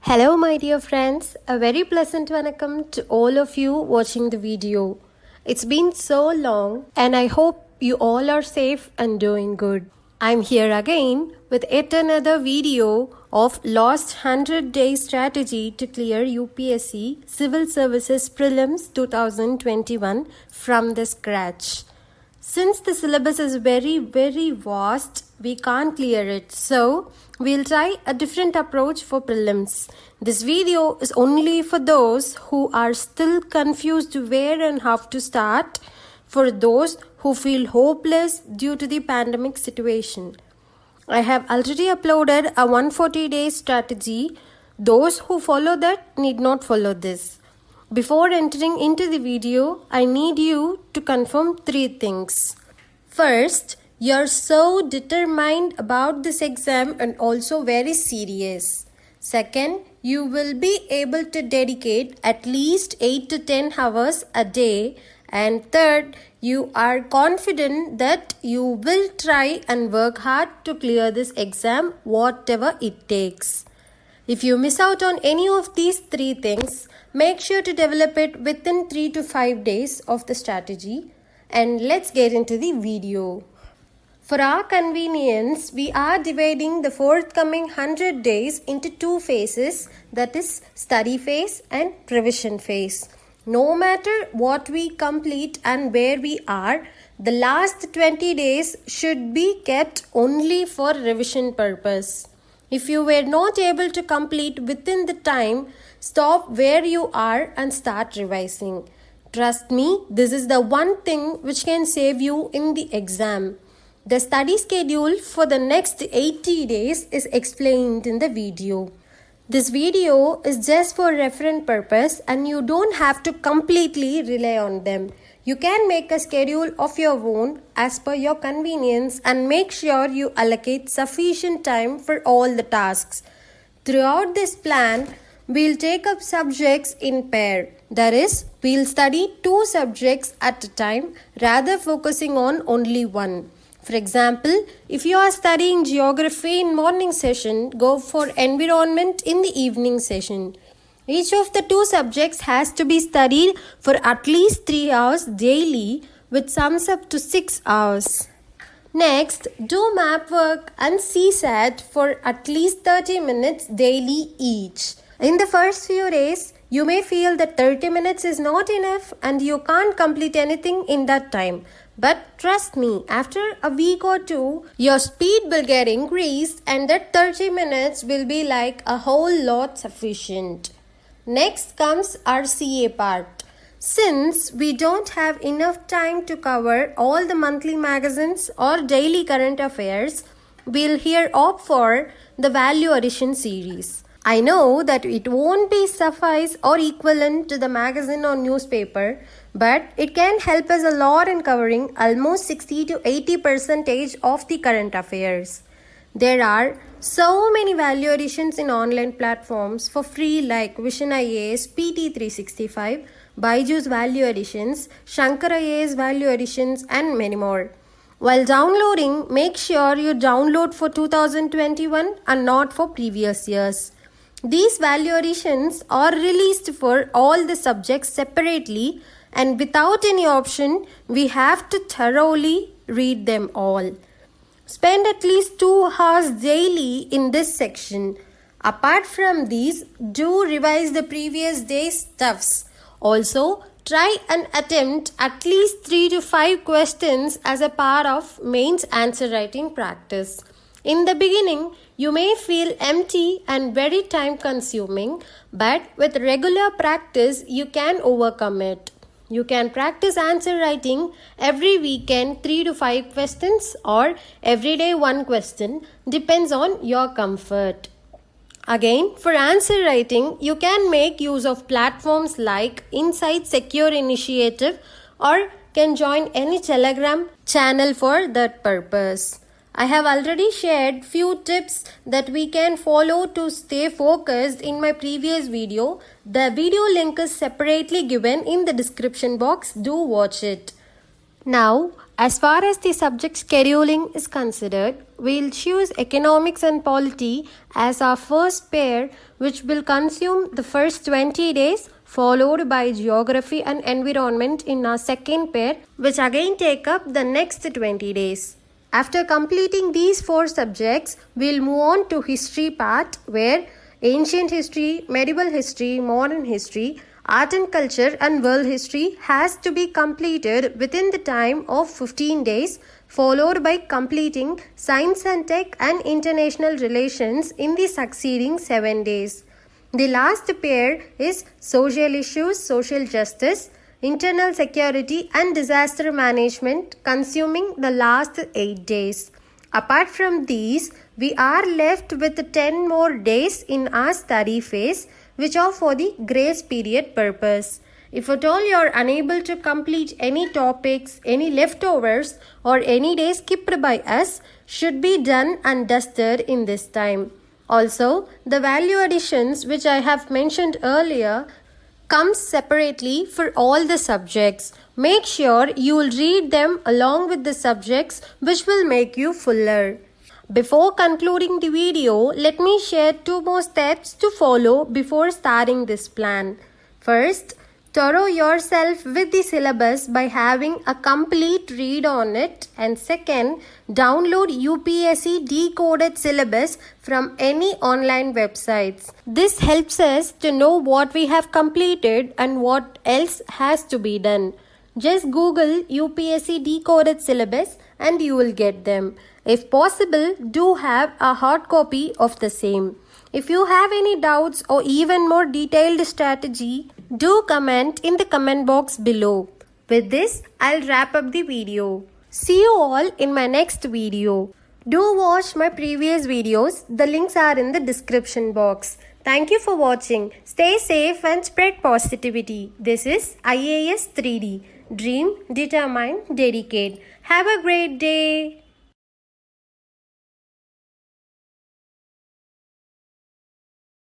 Hello my dear friends, a very pleasant welcome to all of you watching the video. It's been so long and I hope you all are safe and doing good. I'm here again with yet another video of Lost 100 Day Strategy to Clear UPSC Civil Services Prelims 2021 from the scratch. Since the syllabus is very vast, we can't clear it. So, we'll try a different approach for prelims. This video is only for those who are still confused where and how to start, for those who feel hopeless due to the pandemic situation. I have already uploaded a 140-day strategy. Those who follow that need not follow this. Before entering into the video, I need you to confirm 3 things. First, you're so determined about this exam and also very serious. Second, you will be able to dedicate at least 8 to 10 hours a day. And third, you are confident that you will try and work hard to clear this exam, whatever it takes. If you miss out on any of these 3 things, make sure to develop it within 3 to 5 days of the strategy. And let's get into the video. For our convenience, we are dividing the forthcoming 100 days into 2 phases, that is study phase and revision phase. No matter what we complete and where we are, the last 20 days should be kept only for revision purpose. If you were not able to complete within the time, stop where you are and start revising. Trust me, this is the one thing which can save you in the exam. The study schedule for the next 80 days is explained in the video. This video is just for reference purpose and you don't have to completely rely on them. You can make a schedule of your own as per your convenience and make sure you allocate sufficient time for all the tasks. Throughout this plan, we'll take up subjects in pair. That is, we'll study 2 subjects at a time rather focusing on only one. For example, if you are studying geography in morning session, go for environment in the evening session. Each of the 2 subjects has to be studied for at least 3 hours daily, which sums up to 6 hours. Next, do map work and CSAT for at least 30 minutes daily each. In the first few days, you may feel that 30 minutes is not enough and you can't complete anything in that time. But trust me, after a week or 2, your speed will get increased and that 30 minutes will be like a whole lot sufficient. Next comes our CA part. Since we don't have enough time to cover all the monthly magazines or daily current affairs, we'll here opt for the value addition series. I know that it won't be suffice or equivalent to the magazine or newspaper, but it can help us a lot in covering almost 60 to 80% of the current affairs. There are so many value additions in online platforms for free like Vision IAS, PT365, Byju's value additions, Shankar IAS value additions and many more. While downloading, make sure you download for 2021 and not for previous years. These value additions are released for all the subjects separately and without any option, we have to thoroughly read them all. Spend at least 2 hours daily in this section. Apart from these, do revise the previous day's stuffs. Also, try and attempt at least 3 to 5 questions as a part of mains answer writing practice. In the beginning, you may feel empty and very time consuming, but with regular practice, you can overcome it. You can practice answer writing every weekend 3 to 5 questions or every day 1 question, depends on your comfort. Again, for answer writing, you can make use of platforms like Insight Secure Initiative or can join any Telegram channel for that purpose. I have already shared few tips that we can follow to stay focused in my previous video. The video link is separately given in the description box. Do watch it. Now, As far as the subject scheduling is considered, we'll choose economics and polity as our first pair, which will consume the first 20 days, followed by geography and environment in our second pair, which again take up the next 20 days. After completing these 4 subjects, we'll move on to history part, where ancient history, medieval history, modern history, art and culture and world history has to be completed within the time of 15 days, followed by completing science and tech and international relations in the succeeding 7 days. The last pair is social issues, social justice, internal security and disaster management, consuming the last 8 days. Apart from these, we are left with 10 more days in our study phase, which are for the grace period purpose. If at all you are unable to complete any topics, any leftovers or any days skipped by us should be done and dusted in this time. Also, the value additions which I have mentioned earlier comes separately for all the subjects. Make sure you will read them along with the subjects, which will make you fuller. Before concluding the video, let me share 2 more steps to follow before starting this plan. First, thorough yourself with the syllabus by having a complete read on it, and second, download UPSC decoded syllabus from any online websites. This helps us to know what we have completed and what else has to be done. Just Google UPSC decoded syllabus and you will get them. If possible, do have a hard copy of the same. If you have any doubts or even more detailed strategy, do comment in the comment box below. With this, I'll wrap up the video. See you all in my next video. Do watch my previous videos. The links are in the description box. Thank you for watching. Stay safe and spread positivity. This is IAS 3D. Dream, determine, dedicate. Have a great day.